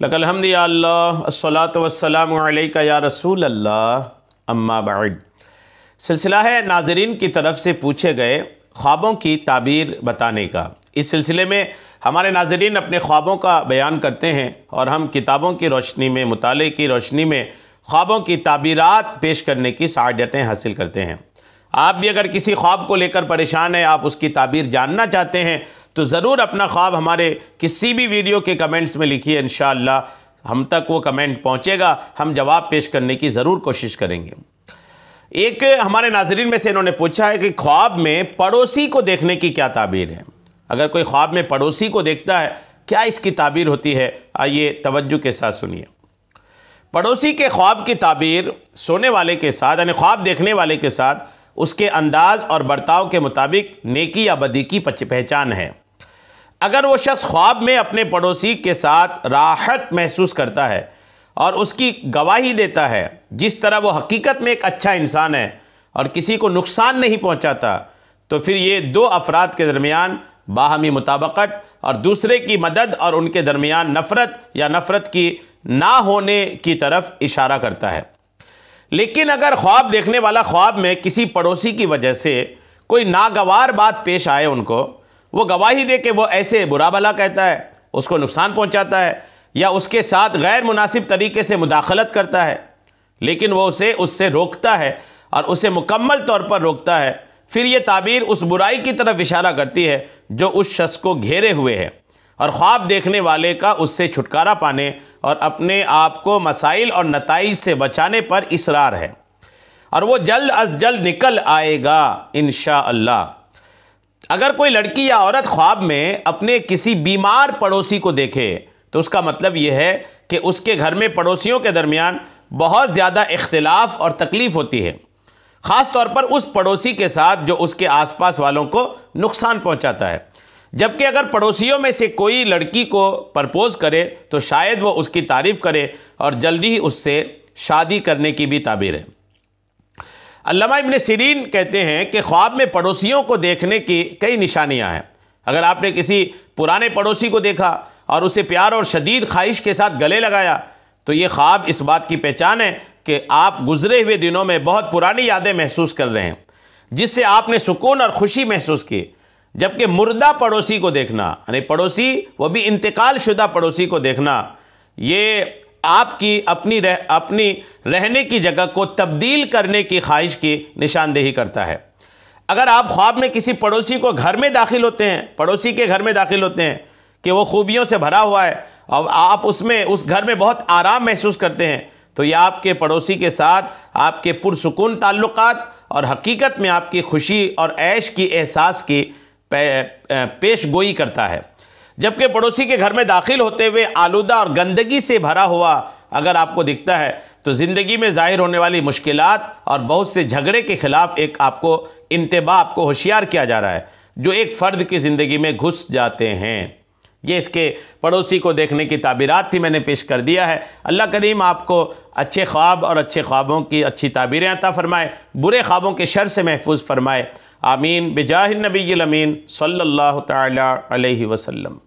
लकल हम्दि या अल्लाह अस्सलातु वस्सलामु अलैका या रसूल अल्लाह अम्मा बाद। सिलसिला है नाज़रीन की तरफ से पूछे गए ख्वाबों की ताबीर बताने का। इस सिलसिले में हमारे नाज़रीन अपने ख्वाबों का बयान करते हैं और हम किताबों की रोशनी में, मुताले की रोशनी में ख्वाबों की ताबीरात पेश करने की सआदतें हासिल करते हैं। आप भी अगर किसी ख्वाब को लेकर परेशान हैं, आप उसकी ताबीर जानना चाहते हैं, तो ज़रूर अपना ख्वाब हमारे किसी भी वीडियो के कमेंट्स में लिखिए। इंशाअल्लाह हम तक वो कमेंट पहुँचेगा, हम जवाब पेश करने की ज़रूर कोशिश करेंगे। एक हमारे नाज़रीन में से इन्होंने पूछा है कि ख्वाब में पड़ोसी को देखने की क्या ताबीर है। अगर कोई ख्वाब में पड़ोसी को देखता है, क्या इसकी ताबीर होती है? आइए तवज्जो के साथ सुनिए। पड़ोसी के ख्वाब की ताबीर सोने वाले के साथ, यानी ख्वाब देखने वाले के साथ उसके अंदाज और बर्ताव के मुताबिक नेकी या बदी की पहचान है। अगर वो शख्स ख्वाब में अपने पड़ोसी के साथ राहत महसूस करता है और उसकी गवाही देता है, जिस तरह वो हकीकत में एक अच्छा इंसान है और किसी को नुकसान नहीं पहुंचाता, तो फिर ये दो अफराद के दरमियान बाहमी मुताबकत और दूसरे की मदद और उनके दरमियान नफ़रत या नफ़रत की ना होने की तरफ इशारा करता है। लेकिन अगर ख्वाब देखने वाला ख्वाब में किसी पड़ोसी की वजह से कोई नागवार बात पेश आए, उनको वो गवाही दे के वो ऐसे बुरा भला कहता है, उसको नुकसान पहुंचाता है या उसके साथ गैर मुनासिब तरीके से मुदाखलत करता है, लेकिन वो उसे उससे रोकता है और उसे मुकम्मल तौर पर रोकता है, फिर ये ताबीर उस बुराई की तरफ इशारा करती है जो उस शख्स को घेरे हुए है और ख्वाब देखने वाले का उससे छुटकारा पाने और अपने आप को मसाइल और नताइज से बचाने पर इसरार है और वो जल्द अज जल्द निकल आएगा इंशाअल्लाह। अगर कोई लड़की या औरत ख्वाब में अपने किसी बीमार पड़ोसी को देखे, तो उसका मतलब यह है कि उसके घर में पड़ोसियों के दरमियान बहुत ज़्यादा इख्तिलाफ और तकलीफ़ होती है, ख़ास तौर पर उस पड़ोसी के साथ जो उसके आसपास वालों को नुकसान पहुंचाता है। जबकि अगर पड़ोसियों में से कोई लड़की को प्रपोज़ करे, तो शायद वो उसकी तारीफ़ करे और जल्दी ही उससे शादी करने की भी ताबीर है। अल्लामा इब्न सिरीन कहते हैं कि ख्वाब में पड़ोसियों को देखने की कई निशानियां हैं। अगर आपने किसी पुराने पड़ोसी को देखा और उसे प्यार और शदीद ख्वाहिश के साथ गले लगाया, तो ये ख्वाब इस बात की पहचान है कि आप गुजरे हुए दिनों में बहुत पुरानी यादें महसूस कर रहे हैं, जिससे आपने सुकून और खुशी महसूस की। जबकि मुर्दा पड़ोसी को देखना, यानी पड़ोसी वो भी इंतकाल शुदा पड़ोसी को देखना, ये आपकी अपनी रहने की जगह को तब्दील करने की ख्वाहिश की निशानदेही करता है। अगर आप ख्वाब में किसी पड़ोसी को घर में दाखिल होते हैं, पड़ोसी के घर में दाखिल होते हैं कि वो खूबियों से भरा हुआ है और आप उस घर में बहुत आराम महसूस करते हैं, तो यह आपके पड़ोसी के साथ आपके पुरसुकून ताल्लुकात और हकीकत में आपकी खुशी और ऐश की एहसास की पेश गोई करता है। जबकि पड़ोसी के घर में दाखिल होते हुए आलूदा और गंदगी से भरा हुआ अगर आपको दिखता है, तो ज़िंदगी में ज़ाहिर होने वाली मुश्किलात और बहुत से झगड़े के ख़िलाफ़ एक आपको इंतबाह, आपको होशियार किया जा रहा है, जो एक फ़र्द की ज़िंदगी में घुस जाते हैं। ये इसके पड़ोसी को देखने की ताबीरात थी, मैंने पेश कर दिया है। अल्लाह करीम आपको अच्छे ख्वाब और अच्छे ख्वाबों की अच्छी ताबीरें अता फ़रमाए, बुरे ख्वाबों के शर से महफूज फ़रमाए। आमीन बिजाहिन नबील अमीन सल्लल्लाहु तआला अलैहि वसल्लम।